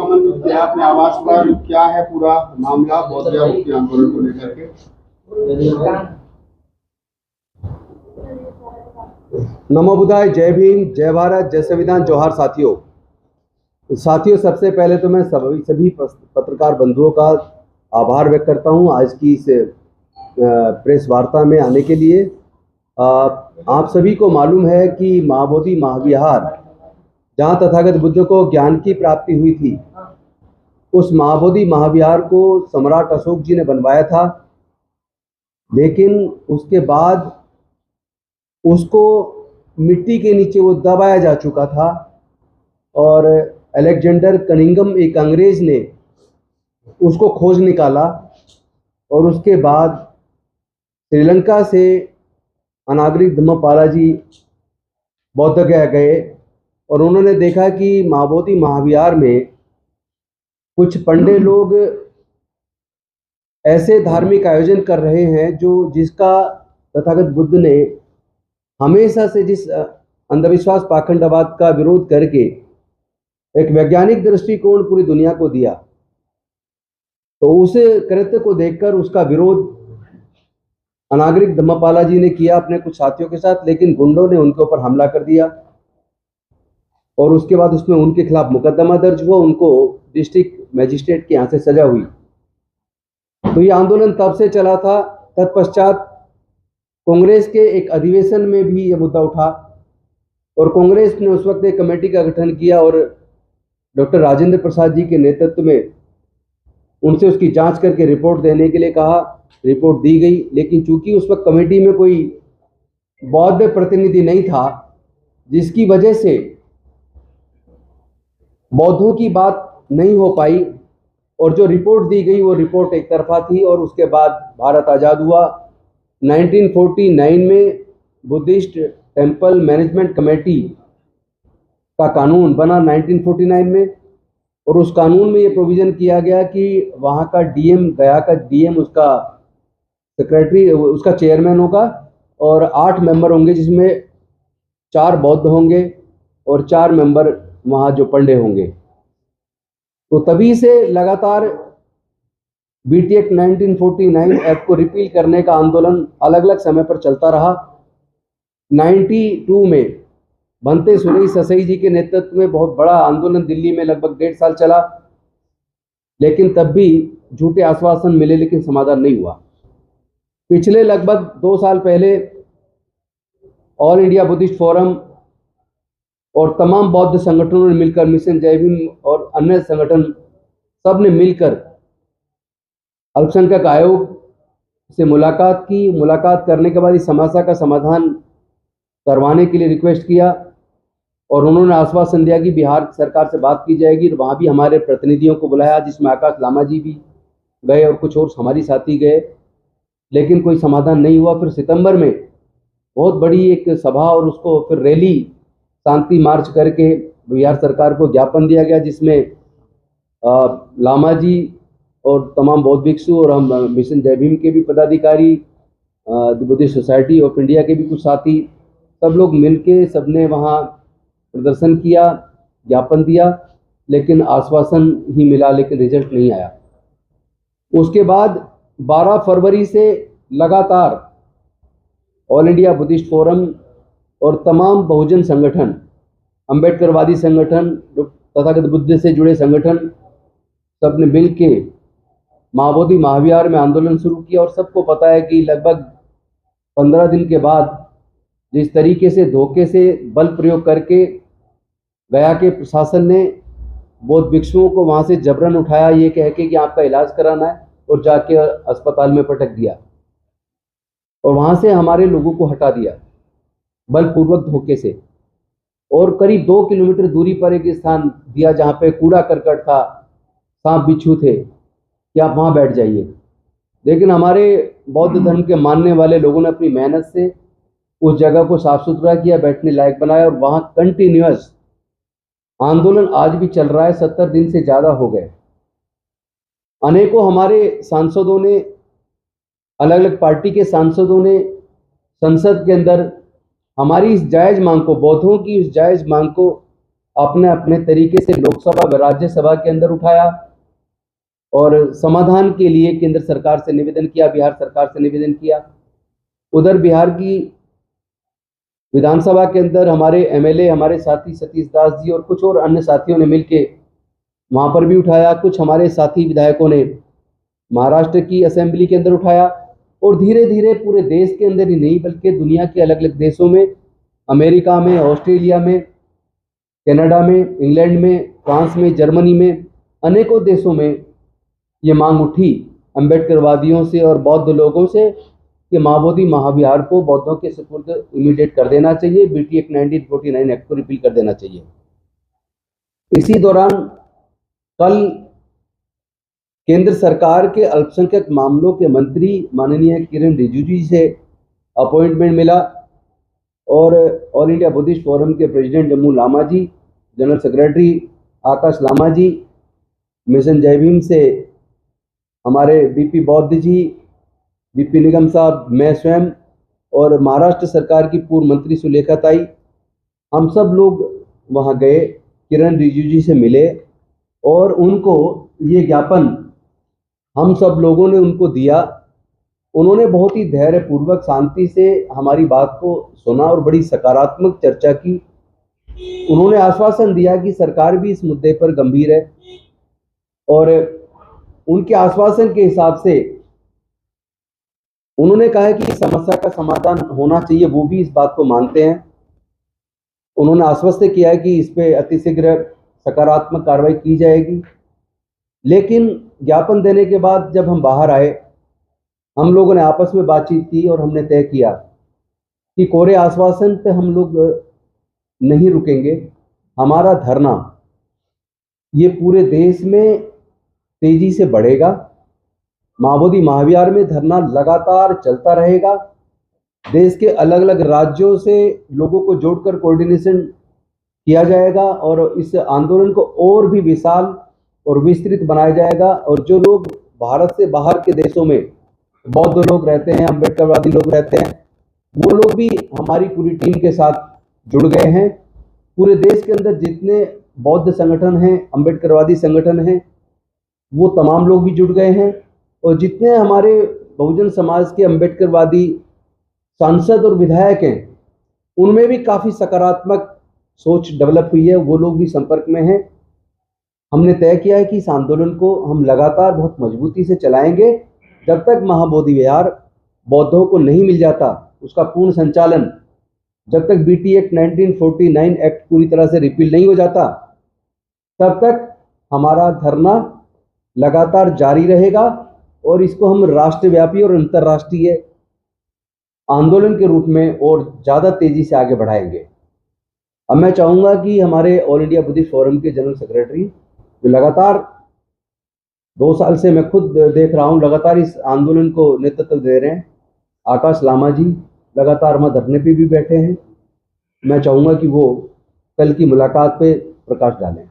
आमंत्रित किया अपने आवास पर, क्या है पूरा मामला बौद्ध गया मुक्ति आंदोलन को लेकर के? नमो बुद्धाय, जय भीम, जय भारत, जय संविधान, जोहार साथियों। सबसे पहले तो मैं सभी पत्रकार बंधुओं का आभार व्यक्त करता हूं आज की इस प्रेस वार्ता में आने के लिए। आप सभी को मालूम है कि महाबोधि महाविहार, जहां तथागत बुद्ध को ज्ञान की प्राप्ति हुई थी, उस महाबोधि महाविहार को सम्राट अशोक जी ने बनवाया था। लेकिन उसके बाद उसको मिट्टी के नीचे वो दबाया जा चुका था और अलेक्जेंडर कनिंघम एक अंग्रेज ने उसको खोज निकाला और उसके बाद श्रीलंका से अनागरिक धम्मपाला जी बौद्ध गया गए और उन्होंने देखा कि महाबोधि महाविहार में कुछ पंडे लोग ऐसे धार्मिक आयोजन कर रहे हैं जिसका तथागत बुद्ध ने हमेशा से जिस अंधविश्वास पाखंडवाद का विरोध करके एक वैज्ञानिक दृष्टिकोण पूरी दुनिया को दिया, तो उस कृत्य को देखकर उसका विरोध अनागरिक धम्मपाला जी ने किया अपने कुछ साथियों के साथ। लेकिन गुंडों ने उनके ऊपर हमला कर दिया और उसके बाद उसमें उनके खिलाफ मुकदमा दर्ज हुआ, उनको डिस्ट्रिक्ट मजिस्ट्रेट के यहाँ से सजा हुई। तो ये आंदोलन तब से चला था। तत्पश्चात कांग्रेस के एक अधिवेशन में भी ये मुद्दा उठा और कांग्रेस ने उस वक्त एक कमेटी का गठन किया और डॉक्टर राजेंद्र प्रसाद जी के नेतृत्व में उनसे उसकी जांच करके रिपोर्ट देने के लिए कहा। रिपोर्ट दी गई, लेकिन चूंकि उस वक्त कमेटी में कोई बौद्ध प्रतिनिधि नहीं था, जिसकी वजह से बौद्धों की बात नहीं हो पाई और जो रिपोर्ट दी गई वो रिपोर्ट एक तरफा थी। और उसके बाद भारत आज़ाद हुआ। 1949 में बुद्धिस्ट टेम्पल मैनेजमेंट कमेटी का कानून बना 1949 में, और उस कानून में ये प्रोविज़न किया गया कि वहाँ का डीएम, गया का डीएम उसका सेक्रेटरी, उसका चेयरमैन होगा और 8 मेंबर होंगे, जिसमें 4 बौद्ध होंगे और 4 मेंबर वहाँ जो पंडे होंगे। तो तभी से लगातार बीटी एक्ट 1949 एक्ट को रिपील करने का आंदोलन अलग अलग समय पर चलता रहा। 92 में भंते सुरेश ससई जी के नेतृत्व में बहुत बड़ा आंदोलन दिल्ली में लगभग 1.5 साल चला, लेकिन तब भी झूठे आश्वासन मिले लेकिन समाधान नहीं हुआ। पिछले लगभग 2 साल पहले ऑल इंडिया बुद्धिस्ट फोरम और तमाम बौद्ध संगठनों ने मिलकर, मिशन जय भीम और अन्य संगठन सब ने मिलकर अल्पसंख्यक आयोग से मुलाकात की। मुलाकात करने के बाद इस समस्या का समाधान करवाने के लिए रिक्वेस्ट किया और उन्होंने आश्वासन दिया कि बिहार सरकार से बात की जाएगी। और वहाँ भी हमारे प्रतिनिधियों को बुलाया, जिसमें आकाश लामा जी भी गए और कुछ और हमारी साथी गए, लेकिन कोई समाधान नहीं हुआ। फिर सितंबर में बहुत बड़ी एक सभा और उसको फिर रैली, शांति मार्च करके बिहार सरकार को ज्ञापन दिया गया, जिसमें लामा जी और तमाम बौद्ध भिक्षु और हम मिशन जय भीम के भी पदाधिकारी, बुद्धिस्ट सोसाइटी ऑफ इंडिया के भी कुछ साथी, सब लोग मिलके सबने वहाँ प्रदर्शन किया, ज्ञापन दिया, लेकिन आश्वासन ही मिला, लेकिन रिजल्ट नहीं आया। उसके बाद 12 फरवरी से लगातार ऑल इंडिया बुद्धिस्ट फोरम और तमाम बहुजन संगठन, अम्बेडकरवादी संगठन, तथागत बुद्ध से जुड़े संगठन, सब ने मिल के महाबोधि महाविहार में आंदोलन शुरू किया। और सबको पता है कि लगभग 15 दिन के बाद जिस तरीके से धोखे से बल प्रयोग करके गया के प्रशासन ने बौद्ध भिक्षुओं को वहाँ से जबरन उठाया, ये कह के कि आपका इलाज कराना है, और जाके अस्पताल में पटक दिया और वहाँ से हमारे लोगों को हटा दिया बलपूर्वक धोखे से। और करीब 2 किलोमीटर दूरी पर एक स्थान दिया जहाँ पे कूड़ा करकट था, सांप बिच्छू थे, कि आप वहाँ बैठ जाइए। लेकिन हमारे बौद्ध धर्म के मानने वाले लोगों ने अपनी मेहनत से उस जगह को साफ सुथरा किया, बैठने लायक बनाया, और वहाँ कंटिन्यूअस आंदोलन आज भी चल रहा है। 70 दिन से ज़्यादा हो गए। अनेकों हमारे सांसदों ने, अलग अलग पार्टी के सांसदों ने संसद के अंदर हमारी इस जायज़ मांग को, बौद्धों की इस जायज़ मांग को अपने अपने तरीके से लोकसभा व राज्यसभा के अंदर उठाया और समाधान के लिए केंद्र सरकार से निवेदन किया, बिहार सरकार से निवेदन किया। उधर बिहार की विधानसभा के अंदर हमारे एमएलए, हमारे साथी सतीश दास जी और कुछ और अन्य साथियों ने मिलकर वहां पर भी उठाया। कुछ हमारे साथी विधायकों ने महाराष्ट्र की असेंबली के अंदर उठाया और धीरे धीरे पूरे देश के अंदर ही नहीं बल्कि दुनिया के अलग अलग देशों में, अमेरिका में, ऑस्ट्रेलिया में, कनाडा में, इंग्लैंड में, फ्रांस में, जर्मनी में, अनेकों देशों में ये मांग उठी अम्बेडकरवादियों से और बौद्ध लोगों से कि महाबोधि महाविहार को बौद्धों के सुपुर्द इमीडिएट कर देना चाहिए, बीटी एक्ट 1949 एक्ट को रिपील कर देना चाहिए। इसी दौरान कल केंद्र सरकार के अल्पसंख्यक मामलों के मंत्री माननीय किरण रिजिजू जी से अपॉइंटमेंट मिला और ऑल इंडिया बुद्धिस्ट फोरम के प्रेसिडेंट जम्मू लामा जी, जनरल सेक्रेटरी आकाश लामा जी, मिशन जय भीम से हमारे बीपी बौद्ध जी, बीपी निगम साहब, मैं स्वयं और महाराष्ट्र सरकार की पूर्व मंत्री सुलेखा ताई, हम सब लोग वहां गए, किरण रिजिजू जी से मिले और उनको ये ज्ञापन हम सब लोगों ने उनको दिया। उन्होंने बहुत ही धैर्यपूर्वक शांति से हमारी बात को सुना और बड़ी सकारात्मक चर्चा की। उन्होंने आश्वासन दिया कि सरकार भी इस मुद्दे पर गंभीर है और उनके आश्वासन के हिसाब से उन्होंने कहा है कि इस समस्या का समाधान होना चाहिए, वो भी इस बात को मानते हैं। उन्होंने आश्वस्त किया है कि इस पे अतिशीघ्र सकारात्मक कार्रवाई की जाएगी। लेकिन ज्ञापन देने के बाद जब हम बाहर आए, हम लोगों ने आपस में बातचीत की और हमने तय किया कि कोरे आश्वासन पे हम लोग नहीं रुकेंगे। हमारा धरना ये पूरे देश में तेजी से बढ़ेगा। महाबोधि महाविहार में धरना लगातार चलता रहेगा। देश के अलग अलग राज्यों से लोगों को जोड़कर कोऑर्डिनेशन किया जाएगा और इस आंदोलन को और भी विशाल और विस्तृत बनाया जाएगा। और जो लोग भारत से बाहर के देशों में बौद्ध लोग रहते हैं, अम्बेडकरवादी लोग रहते हैं, वो लोग भी हमारी पूरी टीम के साथ जुड़ गए हैं। पूरे देश के अंदर जितने बौद्ध संगठन हैं, अम्बेडकरवादी संगठन हैं, वो तमाम लोग भी जुड़ गए हैं। और जितने हमारे बहुजन समाज के अम्बेडकरवादी सांसद और विधायक हैं, उनमें भी काफ़ी सकारात्मक सोच डेवलप हुई है, वो लोग भी संपर्क में हैं। हमने तय किया है कि इस आंदोलन को हम लगातार बहुत मजबूती से चलाएंगे जब तक महाबोधि विहार बौद्धों को नहीं मिल जाता, उसका पूर्ण संचालन, जब तक बीटी एक्ट 1949 एक्ट पूरी तरह से रिपील नहीं हो जाता, तब तक हमारा धरना लगातार जारी रहेगा और इसको हम राष्ट्रव्यापी और अंतर्राष्ट्रीय आंदोलन के रूप में और ज़्यादा तेजी से आगे बढ़ाएंगे। अब मैं चाहूँगा कि हमारे ऑल इंडिया बुद्धिस्ट फोरम के जनरल सेक्रेटरी, जो लगातार 2 साल से मैं खुद देख रहा हूँ लगातार इस आंदोलन को नेतृत्व दे रहे हैं, आकाश लामा जी लगातार वहाँ धरने पे भी बैठे हैं। मैं चाहूँगा कि वो कल की मुलाकात पे प्रकाश डालें।